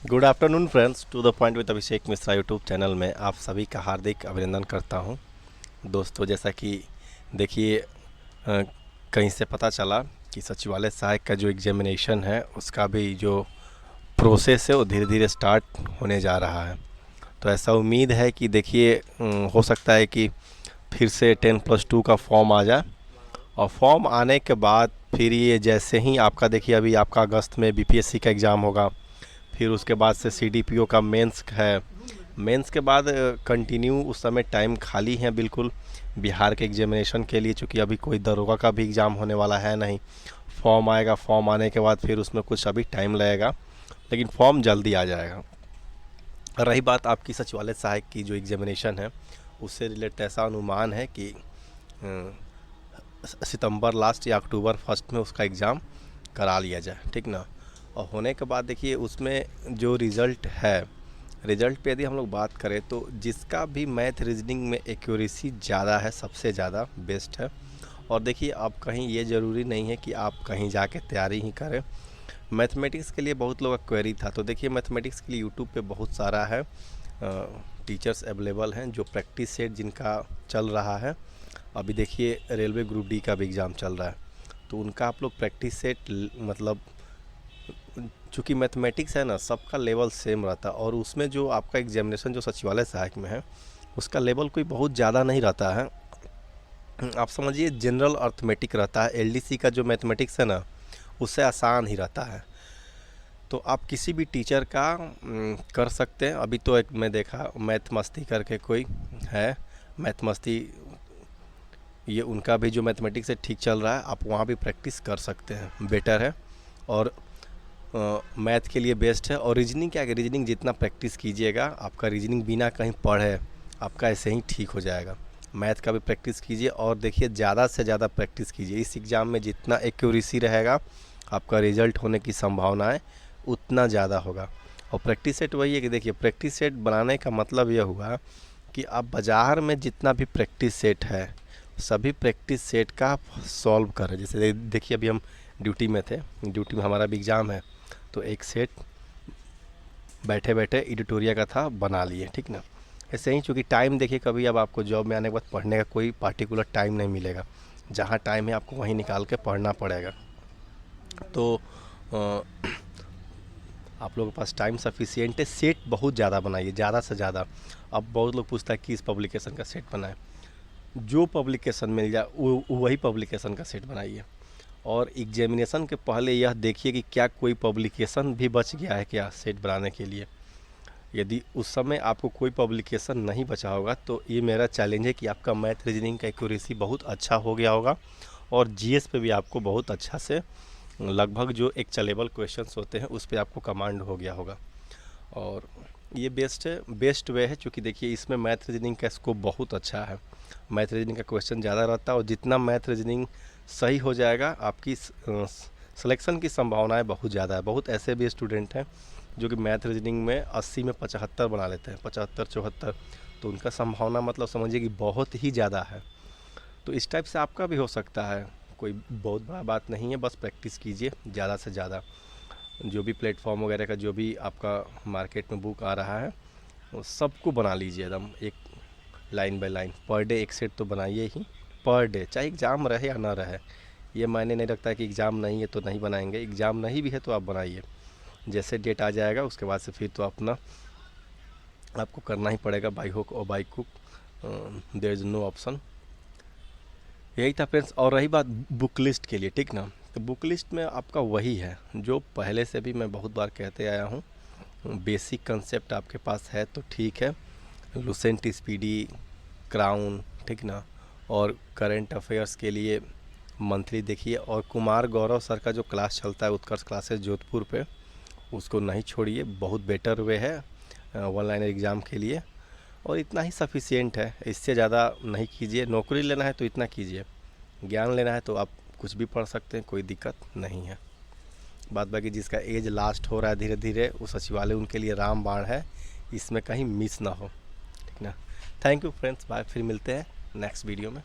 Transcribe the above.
Good afternoon friends, to the point with Abhishek Mishra YouTube channel में आप सभी का हार्दिक अभिनंदन करता हूं। दोस्तों, जैसा कि देखिए कहीं से पता चला कि सचिवालय सहायक का जो एग्जामिनेशन है उसका भी जो प्रोसेस है वो धीरे धीरे स्टार्ट होने जा रहा है। तो ऐसा उम्मीद है कि देखिए हो सकता है कि फिर से 10+2 का फॉर्म आ जाए, और फॉर्म आने के बाद फिर ये जैसे ही आपका देखिए अभी आपका अगस्त में बीपीएससी का एग्ज़ाम होगा, फिर उसके बाद से सीडीपीओ का मेंस है। मेंस के बाद कंटिन्यू उस समय टाइम खाली है बिल्कुल बिहार के एग्जामिनेशन के लिए, चूँकि अभी कोई दरोगा का भी एग्ज़ाम होने वाला है नहीं। फॉर्म आएगा, फॉर्म आने के बाद फिर उसमें कुछ अभी टाइम लगेगा, लेकिन फॉर्म जल्दी आ जाएगा। रही बात आपकी सचिवालय सहायक की जो एग्जामिनेशन है, उससे रिलेटेड ऐसा अनुमान है कि सितंबर लास्ट या अक्टूबर फर्स्ट में उसका एग्ज़ाम करा लिया जाए, ठीक ना। और होने के बाद देखिए उसमें जो रिज़ल्ट है, रिज़ल्ट पे यदि हम लोग बात करें तो जिसका भी मैथ रीजनिंग में एक्यूरेसी ज़्यादा है, सबसे ज़्यादा बेस्ट है। और देखिए अब कहीं ये ज़रूरी नहीं है कि आप कहीं जाके तैयारी ही करें। मैथमेटिक्स के लिए बहुत लोग का क्वेरी था, तो देखिए मैथमेटिक्स के लिए यूट्यूब पे बहुत सारा है, टीचर्स अवेलेबल हैं जो प्रैक्टिस सेट जिनका चल रहा है। अभी देखिए रेलवे ग्रुप डी का भी एग्ज़ाम चल रहा है, तो उनका आप लोग प्रैक्टिस सेट मतलब चूँकि मैथमेटिक्स है ना, सबका लेवल सेम रहता है, और उसमें जो आपका एग्जामिनेशन जो सचिवालय सहायक में है उसका लेवल कोई बहुत ज़्यादा नहीं रहता है। आप समझिए जनरल अर्थमेटिक रहता है। एलडीसी का जो मैथमेटिक्स है ना, उससे आसान ही रहता है। तो आप किसी भी टीचर का कर सकते हैं। अभी तो एक मैं देखा मैथ मस्ती करके कोई है, मैथ मस्ती, ये उनका भी जो मैथमेटिक्स है ठीक चल रहा है, आप वहाँ भी प्रैक्टिस कर सकते हैं, बेटर है। और मैथ के लिए बेस्ट है। और रीजनिंग क्या है, रीजनिंग जितना प्रैक्टिस कीजिएगा, आपका रीजनिंग बिना कहीं पढ़े आपका ऐसे ही ठीक हो जाएगा। मैथ का भी प्रैक्टिस कीजिए, और देखिए ज़्यादा से ज़्यादा प्रैक्टिस कीजिए। इस एग्ज़ाम में जितना एक्यूरेसी रहेगा, आपका रिजल्ट होने की संभावनाएं उतना ज़्यादा होगा। और प्रैक्टिस सेट वही है कि देखिए प्रैक्टिस सेट बनाने का मतलब यह हुआ कि आप बाज़ार में जितना भी प्रैक्टिस सेट है, सभी प्रैक्टिस सेट का सॉल्व करें। जैसे देखिए अभी हम ड्यूटी में थे, ड्यूटी में हमारा भी एग्ज़ाम है, तो एक सेट बैठे बैठे एडिटोरिया का था, बना लिए, ठीक ना। ऐसे ही चूँकि टाइम देखिए, कभी अब आपको जॉब में आने के बाद पढ़ने का कोई पार्टिकुलर टाइम नहीं मिलेगा, जहाँ टाइम है आपको वहीं निकाल के पढ़ना पड़ेगा। तो आप लोगों के पास टाइम सफिशिएंट है, सेट बहुत ज़्यादा बनाइए, ज़्यादा से ज़्यादा। अब बहुत लोग पूछता है किस पब्लिकेशन का सेट बनाए, जो पब्लिकेशन मिल जाए वही पब्लिकेशन का सेट बनाइए। और एग्जामिनेशन के पहले यह देखिए कि क्या कोई पब्लिकेशन भी बच गया है क्या सेट बनाने के लिए। यदि उस समय आपको कोई पब्लिकेशन नहीं बचा होगा, तो ये मेरा चैलेंज है कि आपका मैथ रीजनिंग का एक्यूरेसी बहुत अच्छा हो गया होगा, और जीएस पे भी आपको बहुत अच्छा से लगभग जो एक चलेबल क्वेश्चंस होते हैं उस पर आपको कमांड हो गया होगा। और ये बेस्ट है, बेस्ट वे है, क्योंकि देखिए इसमें मैथ रीजनिंग का स्कोप बहुत अच्छा है। मैथ रीजनिंग का क्वेश्चन ज़्यादा रहता है, और जितना मैथ रीजनिंग सही हो जाएगा, आपकी सिलेक्शन की संभावनाएं बहुत ज़्यादा है। बहुत ऐसे भी स्टूडेंट हैं जो कि मैथ रीजनिंग में 80 में 75 बना लेते हैं, 75 74, तो उनका संभावना मतलब समझिए कि बहुत ही ज़्यादा है। तो इस टाइप से आपका भी हो सकता है, कोई बहुत बड़ा बात नहीं है, बस प्रैक्टिस कीजिए ज़्यादा से ज़्यादा। जो भी प्लेटफॉर्म वगैरह का जो भी आपका मार्केट में बुक आ रहा है, वो सबको बना लीजिए एकदम एक line by line. Per day एक सेट तो बनाइए ही, पर डे, चाहे एग्ज़ाम रहे या ना रहे। ये मायने नहीं रखता है कि एग्ज़ाम नहीं है तो नहीं बनाएंगे, एग्ज़ाम नहीं भी है तो आप बनाइए। जैसे डेट आ जाएगा उसके बाद से फिर तो अपना आपको करना ही पड़ेगा, बाई हुक और बाई कुक, देयर इज़ नो ऑप्शन। यही था फ्रेंड्स। और रही बात बुक लिस्ट के लिए, ठीक ना, तो बुक लिस्ट में आपका वही है जो पहले से भी मैं बहुत बार कहते आया हूँ। बेसिक कंसेप्ट आपके पास है तो ठीक है, लुसेंट स्पीडी, क्राउन, ठीक ना। और करंट अफेयर्स के लिए मंथली देखिए, और कुमार गौरव सर का जो क्लास चलता है उत्कर्ष क्लासेस जोधपुर पे, उसको नहीं छोड़िए, बहुत बेटर वे है वन लाइनर एग्ज़ाम के लिए। और इतना ही सफिशिएंट है, इससे ज़्यादा नहीं कीजिए। नौकरी लेना है तो इतना कीजिए, ज्ञान लेना है तो आप कुछ भी पढ़ सकते हैं, कोई दिक्कत नहीं है। बाद बाकी जिसका एज लास्ट हो रहा है धीरे धीरे, वो सचिवालय उनके लिए रामबाण है, इसमें कहीं मिस ना हो, ठीक ना। थैंक यू फ्रेंड्स, बाय, फिर मिलते हैं नेक्स्ट वीडियो में।